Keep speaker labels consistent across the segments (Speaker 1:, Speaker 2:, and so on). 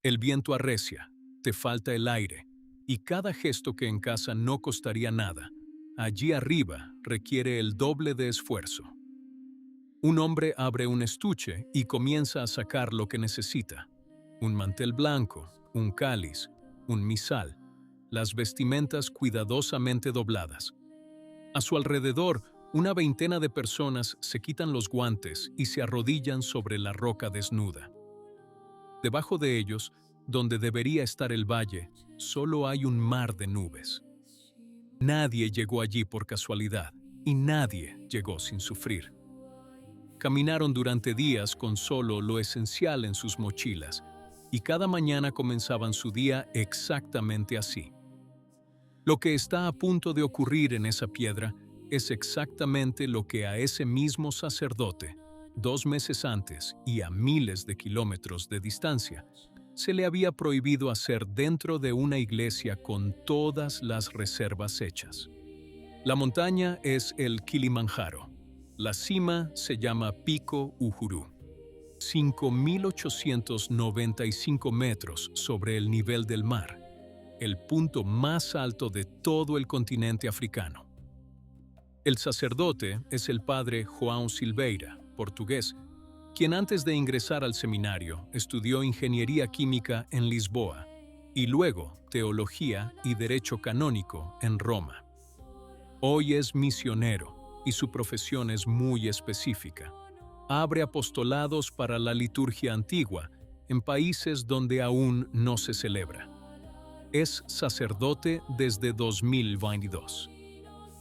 Speaker 1: El viento arrecia, te falta el aire, y cada gesto que en casa no costaría nada, allí arriba requiere el doble de esfuerzo. Un hombre abre un estuche y comienza a sacar lo que necesita: un mantel blanco, un cáliz, un misal, las vestimentas cuidadosamente dobladas. A su alrededor, una veintena de personas se quitan los guantes y se arrodillan sobre la roca desnuda. Debajo de ellos, donde debería estar el valle, solo hay un mar de nubes. Nadie llegó allí por casualidad y nadie llegó sin sufrir. Caminaron durante días con solo lo esencial en sus mochilas y cada mañana comenzaban su día exactamente así. Lo que está a punto de ocurrir en esa piedra es exactamente lo que a ese mismo sacerdote, 2 meses antes y a miles de kilómetros de distancia, se le había prohibido hacer dentro de una iglesia con todas las reservas hechas. La montaña es el Kilimanjaro. La cima se llama Pico Uhuru, 5.895 metros sobre el nivel del mar, el punto más alto de todo el continente africano. El sacerdote es el padre João Silveira, portugués, quien antes de ingresar al seminario estudió ingeniería química en Lisboa y luego teología y derecho canónico en Roma. Hoy es misionero y su profesión es muy específica. Abre apostolados para la liturgia antigua en países donde aún no se celebra. Es sacerdote desde 2022.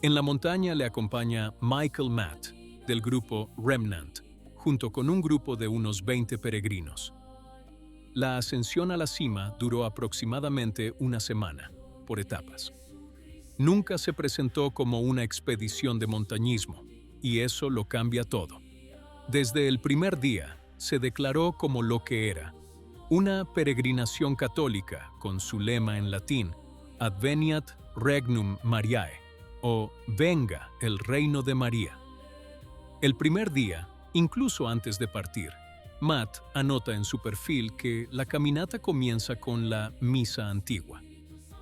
Speaker 1: En la montaña le acompaña Michael Matt, del grupo Remnant, junto con un grupo de unos 20 peregrinos. La ascensión a la cima duró aproximadamente una semana, por etapas. Nunca se presentó como una expedición de montañismo, y eso lo cambia todo. Desde el primer día, se declaró como lo que era: una peregrinación católica con su lema en latín, Adveniat Regnum Mariae, o Venga el Reino de María. El primer día, incluso antes de partir, Matt anota en su perfil que la caminata comienza con la misa antigua.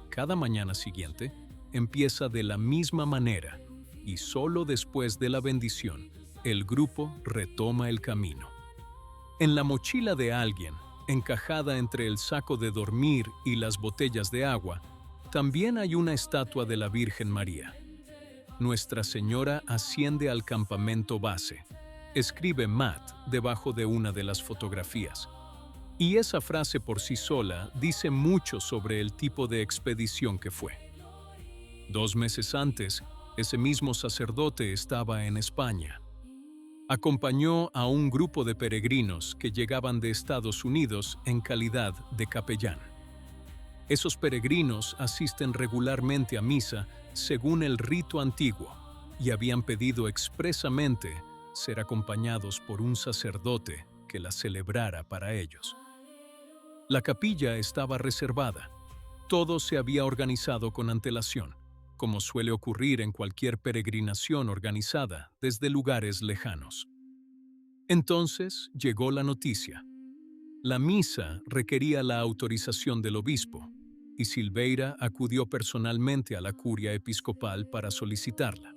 Speaker 1: Cada mañana siguiente, empieza de la misma manera, y solo después de la bendición, el grupo retoma el camino. En la mochila de alguien, encajada entre el saco de dormir y las botellas de agua, también hay una estatua de la Virgen María. Nuestra Señora asciende al campamento base, escribe Matt debajo de una de las fotografías. Y esa frase por sí sola dice mucho sobre el tipo de expedición que fue. 2 meses antes, ese mismo sacerdote estaba en España. Acompañó a un grupo de peregrinos que llegaban de Estados Unidos en calidad de capellán. Esos peregrinos asisten regularmente a misa según el rito antiguo y habían pedido expresamente ser acompañados por un sacerdote que la celebrara para ellos. La capilla estaba reservada. Todo se había organizado con antelación, como suele ocurrir en cualquier peregrinación organizada desde lugares lejanos. Entonces llegó la noticia. La misa requería la autorización del obispo, y Silveira acudió personalmente a la curia episcopal para solicitarla.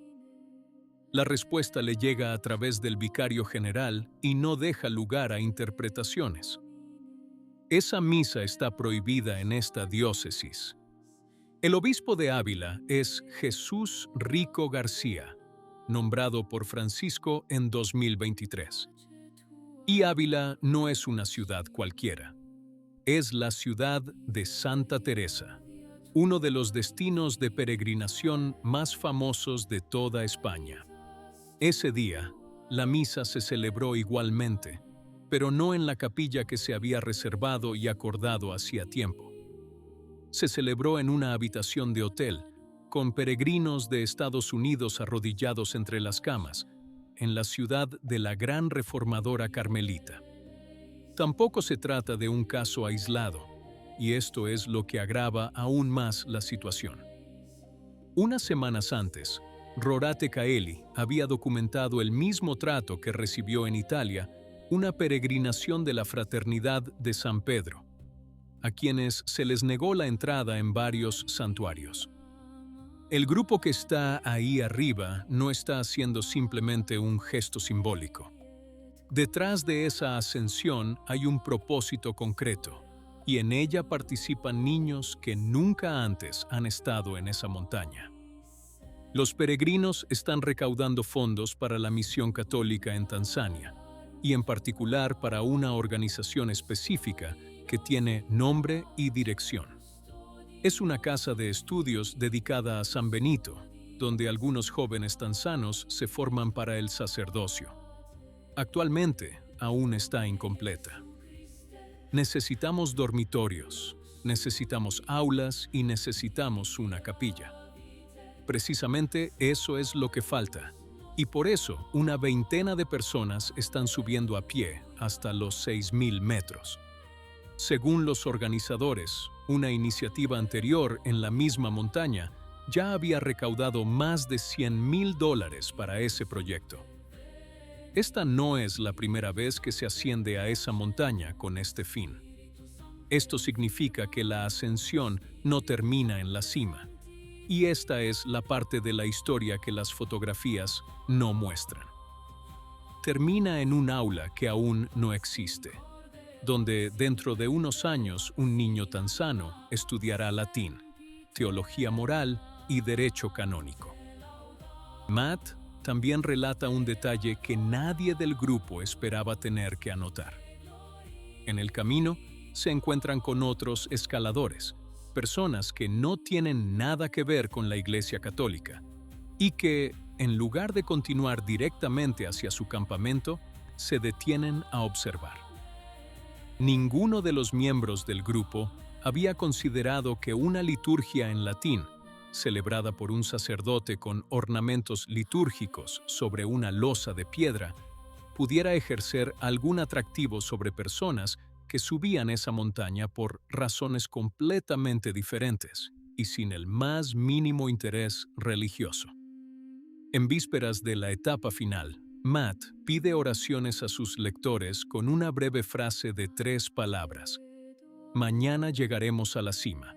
Speaker 1: La respuesta le llega a través del vicario general y no deja lugar a interpretaciones. Esa misa está prohibida en esta diócesis. El obispo de Ávila es Jesús Rico García, nombrado por Francisco en 2023. Y Ávila no es una ciudad cualquiera. Es la ciudad de Santa Teresa, uno de los destinos de peregrinación más famosos de toda España. Ese día, la misa se celebró igualmente, pero no en la capilla que se había reservado y acordado hacía tiempo. Se celebró en una habitación de hotel, con peregrinos de Estados Unidos arrodillados entre las camas, en la ciudad de la gran reformadora carmelita. Tampoco se trata de un caso aislado, y esto es lo que agrava aún más la situación. Unas semanas antes, Rorate Caeli había documentado el mismo trato que recibió en Italia una peregrinación de la Fraternidad de San Pedro. a quienes se les negó la entrada en varios santuarios. El grupo que está ahí arriba no está haciendo simplemente un gesto simbólico. Detrás de esa ascensión hay un propósito concreto, y en ella participan niños que nunca antes han estado en esa montaña. Los peregrinos están recaudando fondos para la misión católica en Tanzania, y en particular para una organización específica que tiene nombre y dirección. Es una casa de estudios dedicada a San Benito, donde algunos jóvenes tanzanos se forman para el sacerdocio. Actualmente, aún está incompleta. Necesitamos dormitorios, necesitamos aulas y necesitamos una capilla. Precisamente eso es lo que falta, y por eso una veintena de personas están subiendo a pie hasta los 6.000 metros. Según los organizadores, una iniciativa anterior en la misma montaña ya había recaudado más de $100,000 para ese proyecto. Esta no es la primera vez que se asciende a esa montaña con este fin. Esto significa que la ascensión no termina en la cima, y esta es la parte de la historia que las fotografías no muestran. Termina en un aula que aún no existe, donde dentro de unos años un niño tanzano estudiará latín, teología moral y derecho canónico. Matt también relata un detalle que nadie del grupo esperaba tener que anotar. En el camino se encuentran con otros escaladores, personas que no tienen nada que ver con la Iglesia Católica, y que, en lugar de continuar directamente hacia su campamento, se detienen a observar. Ninguno de los miembros del grupo había considerado que una liturgia en latín, celebrada por un sacerdote con ornamentos litúrgicos sobre una losa de piedra, pudiera ejercer algún atractivo sobre personas que subían esa montaña por razones completamente diferentes y sin el más mínimo interés religioso. En vísperas de la etapa final, Matt pide oraciones a sus lectores con una breve frase de 3 palabras. Mañana llegaremos a la cima.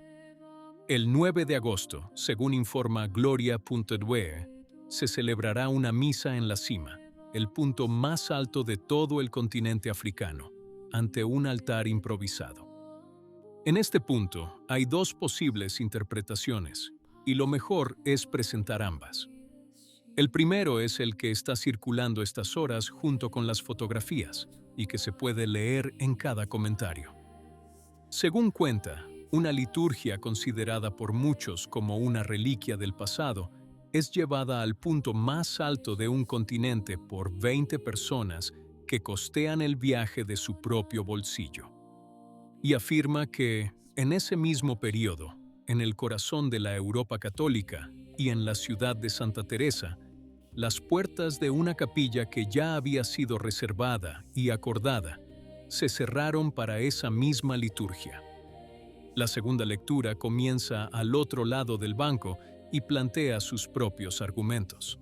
Speaker 1: El 9 de agosto, según informa Gloria.dwe, se celebrará una misa en la cima, el punto más alto de todo el continente africano, ante un altar improvisado. En este punto hay 2 posibles interpretaciones, y lo mejor es presentar ambas. El primero es el que está circulando estas horas junto con las fotografías y que se puede leer en cada comentario. Según cuenta, una liturgia considerada por muchos como una reliquia del pasado es llevada al punto más alto de un continente por 20 personas que costean el viaje de su propio bolsillo. Y afirma que, en ese mismo periodo, en el corazón de la Europa católica y en la ciudad de Santa Teresa, las puertas de una capilla que ya había sido reservada y acordada se cerraron para esa misma liturgia. La segunda lectura comienza al otro lado del banco y plantea sus propios argumentos.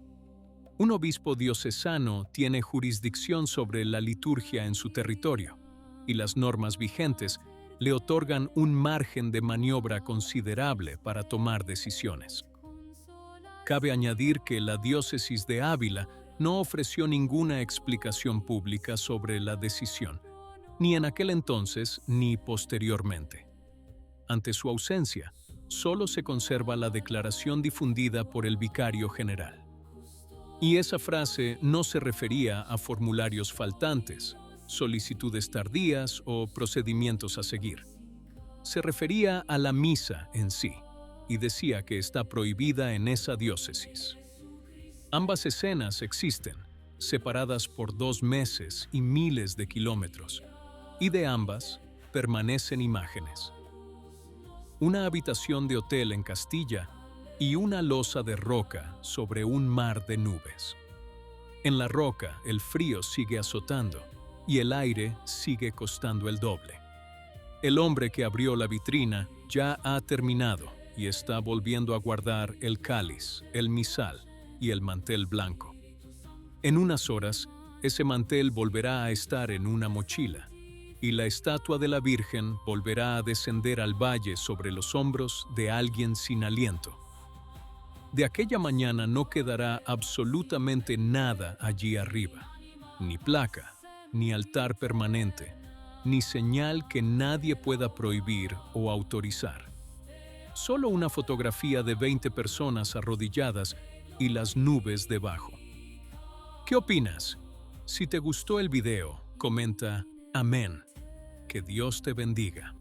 Speaker 1: Un obispo diocesano tiene jurisdicción sobre la liturgia en su territorio, y las normas vigentes le otorgan un margen de maniobra considerable para tomar decisiones. Cabe añadir que la diócesis de Ávila no ofreció ninguna explicación pública sobre la decisión, ni en aquel entonces ni posteriormente. Ante su ausencia, solo se conserva la declaración difundida por el vicario general. Y esa frase no se refería a formularios faltantes, solicitudes tardías o procedimientos a seguir. Se refería a la misa en sí, y decía que está prohibida en esa diócesis. Ambas escenas existen, separadas por 2 meses y miles de kilómetros, y de ambas permanecen imágenes. Una habitación de hotel en Castilla y una losa de roca sobre un mar de nubes. En la roca el frío sigue azotando y el aire sigue costando el doble. El hombre que abrió la vitrina ya ha terminado y está volviendo a guardar el cáliz, el misal y el mantel blanco. En unas horas, ese mantel volverá a estar en una mochila, y la estatua de la Virgen volverá a descender al valle sobre los hombros de alguien sin aliento. De aquella mañana no quedará absolutamente nada allí arriba, ni placa, ni altar permanente, ni señal que nadie pueda prohibir o autorizar. Solo una fotografía de 20 personas arrodilladas y las nubes debajo. ¿Qué opinas? Si te gustó el video, comenta amén. Que Dios te bendiga.